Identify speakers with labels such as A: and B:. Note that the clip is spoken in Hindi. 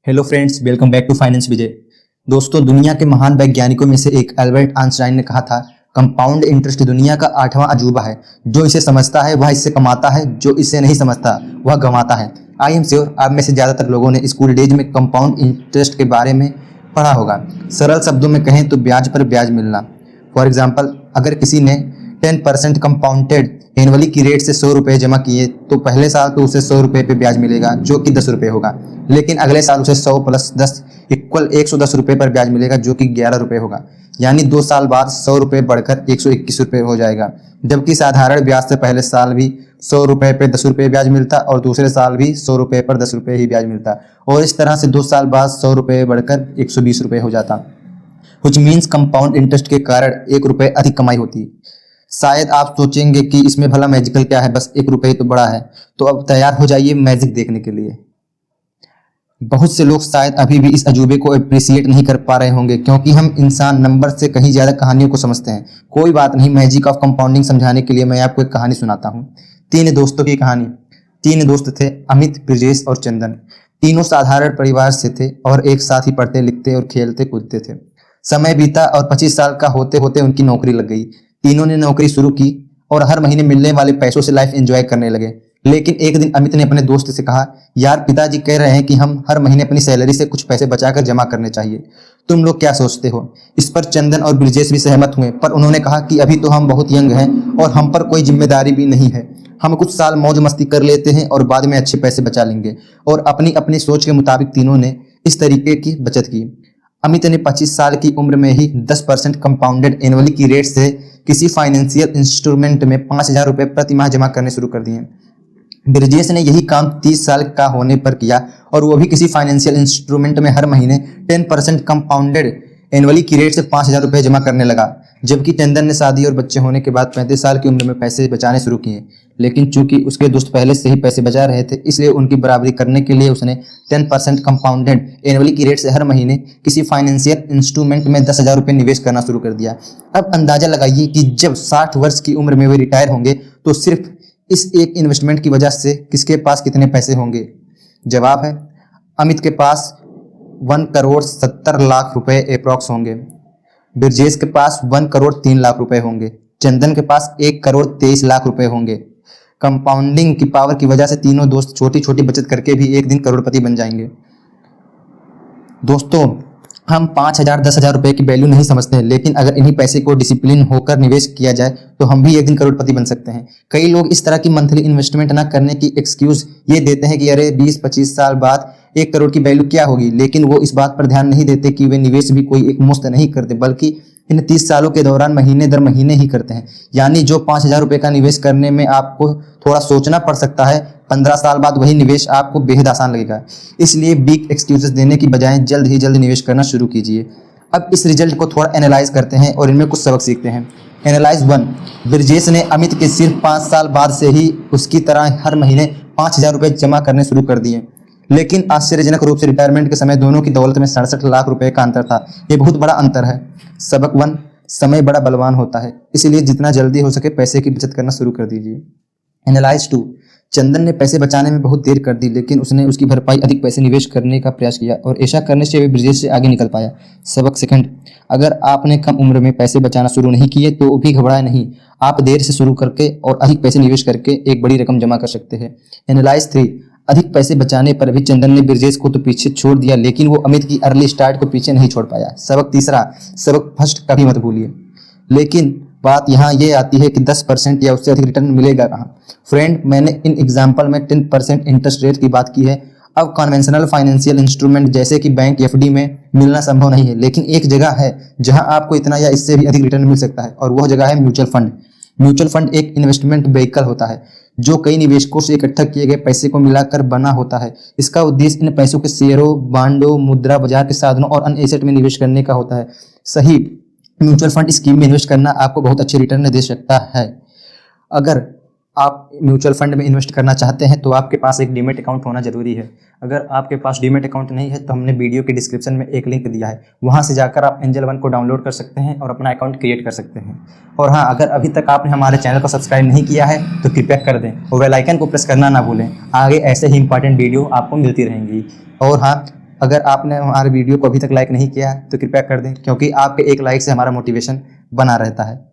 A: Hello friends, welcome back to finance Vijay. दोस्तों, दुनिया के महान वैज्ञानिकों में से एक अल्बर्ट आइंस्टाइन ने कहा था, कंपाउंड इंटरेस्ट दुनिया का 8वां अजूबा है। जो इसे समझता है वह इससे कमाता है, जो इसे नहीं समझता वह गंवाता है। आई एम श्योर आप में से ज़्यादातर लोगों ने स्कूल डेज में कंपाउंड इंटरेस्ट के बारे में पढ़ा होगा। सरल शब्दों में कहें तो ब्याज पर ब्याज मिलना। फॉर एग्जाम्पल, अगर किसी ने 10% कंपाउंडेड एनुअली की रेट से 100 रुपये जमा किए तो पहले साल तो उसे 100 रुपये पे ब्याज मिलेगा, जो कि 10 रुपये होगा। लेकिन अगले साल उसे 100 प्लस 10 इक्वल 110 रुपये पर ब्याज मिलेगा, जो कि 11 रुपये होगा। यानी 2 साल बाद 100 रुपये बढ़कर 121 रुपये हो जाएगा। जबकि साधारण ब्याज से पहले साल भी 100 रुपये पे 10 रुपये ब्याज मिलता और दूसरे साल भी 100 रुपये पर 10 रुपये ही ब्याज मिलता, और इस तरह से 2 साल बाद 100 रुपये बढ़कर 120 रुपये हो जाता। व्हिच मीन्स कंपाउंड इंटरेस्ट के कारण 1 रुपये अधिक कमाई होती। शायद आप सोचेंगे कि इसमें भला मैजिकल क्या है, बस 1 रुपये तो बड़ा है। तो अब तैयार हो जाइए मैजिक देखने के लिए। बहुत से लोग शायद अभी भी इस अजूबे को अप्रिशिएट नहीं कर पा रहे होंगे, क्योंकि हम इंसान नंबर से कहीं ज्यादा कहानियों को समझते हैं। कोई बात नहीं, मैजिक ऑफ कंपाउंडिंग समझाने के लिए मैं आपको एक कहानी सुनाता हूँ। 3 दोस्तों की कहानी। 3 दोस्त थे, अमित, ब्रजेश और चंदन। तीनों साधारण परिवार से थे और एक साथ ही पढ़ते लिखते और खेलते कूदते थे। समय बीता और 25 साल का होते होते उनकी नौकरी लग गई। तीनों ने नौकरी शुरू की और हर महीने मिलने वाले पैसों से लाइफ एंजॉय करने लगे। लेकिन एक दिन अमित ने अपने दोस्त से कहा, यार पिताजी कह रहे हैं कि हम हर महीने अपनी सैलरी से कुछ पैसे बचाकर जमा करने चाहिए। तुम लोग क्या सोचते हो? इस पर चंदन और ब्रजेश भी सहमत हुए, पर उन्होंने कहा कि अभी तो हम बहुत यंग हैं और हम पर कोई जिम्मेदारी भी नहीं है। हम कुछ साल मौज मस्ती कर लेते हैं और बाद में अच्छे पैसे बचा लेंगे। और अपनी अपनी सोच के मुताबिक तीनों ने इस तरीके की बचत की। अमित ने 25 साल की उम्र में ही 10% कंपाउंडेड एनुअली की रेट से किसी फाइनेंशियल इंस्ट्रूमेंट में 5,000 रुपये प्रति माह जमा करने शुरू कर दिए। ब्रजेश ने यही काम 30 साल का होने पर किया और वो भी किसी फाइनेंशियल इंस्ट्रूमेंट में हर महीने 10% कंपाउंडेड एनुअली की रेट से 5,000 रुपये जमा करने लगा। जबकि चंदन ने शादी और बच्चे होने के बाद 35 साल की उम्र में पैसे बचाने शुरू किए। लेकिन चूंकि उसके दोस्त पहले से ही पैसे बचा रहे थे, इसलिए उनकी बराबरी करने के लिए उसने 10% कंपाउंडेड एनुअली की रेट से हर महीने किसी फाइनेंशियल इंस्ट्रूमेंट में 10,000 रुपये निवेश करना शुरू कर दिया। अब अंदाजा लगाइए कि जब 60 वर्ष की उम्र में वे रिटायर होंगे तो सिर्फ इस एक इन्वेस्टमेंट की वजह से किसके पास कितने पैसे होंगे? जवाब है, अमित के पास 1 करोड़ 70 लाख रुपए अप्रॉक्स होंगे। ब्रजेश के पास 1 करोड़ 3 लाख रुपए होंगे। चंदन के पास 1 करोड़ 23 लाख रुपए होंगे। कंपाउंडिंग की पावर की वजह से तीनों दोस्त छोटी छोटी बचत करके भी एक दिन करोड़पति बन जाएंगे। दोस्तों, हम 5,000 10,000 रुपए की वैल्यू नहीं समझते हैं, लेकिन अगर इन्हीं पैसे को डिसिप्लिन होकर निवेश किया जाए तो हम भी एक दिन करोड़पति बन सकते हैं। कई लोग इस तरह की मंथली इन्वेस्टमेंट ना करने की एक्सक्यूज ये देते हैं कि अरे 20-25 साल बाद 1 करोड़ की वैल्यू क्या होगी, लेकिन वो इस बात पर ध्यान नहीं देते कि वे निवेश भी कोई एक मुफ्त नहीं करते, बल्कि इन 30 सालों के दौरान महीने दर महीने ही करते हैं। यानी जो 5,000 रुपये का निवेश करने में आपको थोड़ा सोचना पड़ सकता है, 15 साल बाद वही निवेश आपको बेहद आसान लगेगा। इसलिए बिग एक्सक्यूजेस देने की बजाय जल्द ही जल्द निवेश करना शुरू कीजिए। अब इस रिजल्ट को थोड़ा एनालाइज करते हैं और इनमें कुछ सबक सीखते हैं। एनालाइज 1। ब्रजेश ने अमित के सिर्फ 5 साल बाद से ही उसकी तरह हर महीने 5,000 रुपये जमा करने शुरू कर दिए, लेकिन आश्चर्यजनक रूप से रिटायरमेंट के समय दोनों की दौलत में 67 लाख रुपए का अंतर था। ये बहुत बड़ा अंतर है। सबक 1। समय बड़ा बलवान होता है, इसलिए जितना जल्दी हो सके पैसे की बचत करना शुरू कर दीजिए। एनालाइज 2। चंदन ने पैसे बचाने में बहुत देर कर दी, लेकिन उसने उसकी भरपाई अधिक पैसे निवेश करने का प्रयास किया और ऐसा करने से वे ब्रजेश से आगे निकल पाया। सबक 2। अगर आपने कम उम्र में पैसे बचाना शुरू नहीं किए तो भी घबराए नहीं। आप देर से शुरू करके और अधिक पैसे निवेश करके एक बड़ी रकम जमा कर सकते हैं। एनालाइज 3। अधिक पैसे बचाने पर भी चंदन ने ब्रजेश को तो पीछे छोड़ दिया, लेकिन वो अमित की अर्ली स्टार्ट को पीछे नहीं छोड़ पाया। सबक 3। सबक फर्स्ट कभी मत भूलिए। लेकिन बात यहाँ ये आती है कि 10% या उससे अधिक रिटर्न मिलेगा कहाँ? फ्रेंड, मैंने इन एग्जाम्पल में 10% इंटरेस्ट रेट की बात की है। अब कन्वेंशनल फाइनेंशियल इंस्ट्रूमेंट जैसे कि बैंक एफडी में मिलना संभव नहीं है, लेकिन एक जगह है जहां आपको इतना या इससे भी अधिक रिटर्न मिल सकता है, और वह जगह है म्यूचुअल फंड। म्यूचुअल फंड एक इन्वेस्टमेंट व्हीकल होता है जो कई निवेशकों से इकट्ठा किए गए पैसे को मिलाकर बना होता है। इसका उद्देश्य इन पैसों के शेयरों, बांडों, मुद्रा बाजार के साधनों और अन्य एसेट में निवेश करने का होता है। सही म्यूचुअल फंड स्कीम में इन्वेस्ट करना आपको बहुत अच्छे रिटर्न दे सकता है। अगर आप म्यूचुअल फंड में इन्वेस्ट करना चाहते हैं तो आपके पास एक डीमैट अकाउंट होना जरूरी है। अगर आपके पास डीमैट अकाउंट नहीं है तो हमने वीडियो के डिस्क्रिप्शन में एक लिंक दिया है, वहां से जाकर आप एंजल वन को डाउनलोड कर सकते हैं और अपना अकाउंट क्रिएट कर सकते हैं। और हाँ, अगर अभी तक आपने हमारे चैनल को सब्सक्राइब नहीं किया है तो कृपया कर दें और बेल आइकन को प्रेस करना ना भूलें। आगे ऐसे ही इंपॉर्टेंट वीडियो आपको मिलती रहेंगी। और हाँ, अगर आपने हमारे वीडियो को अभी तक लाइक नहीं किया है तो कृपया कर दें, क्योंकि आपके एक लाइक से हमारा मोटिवेशन बना रहता है।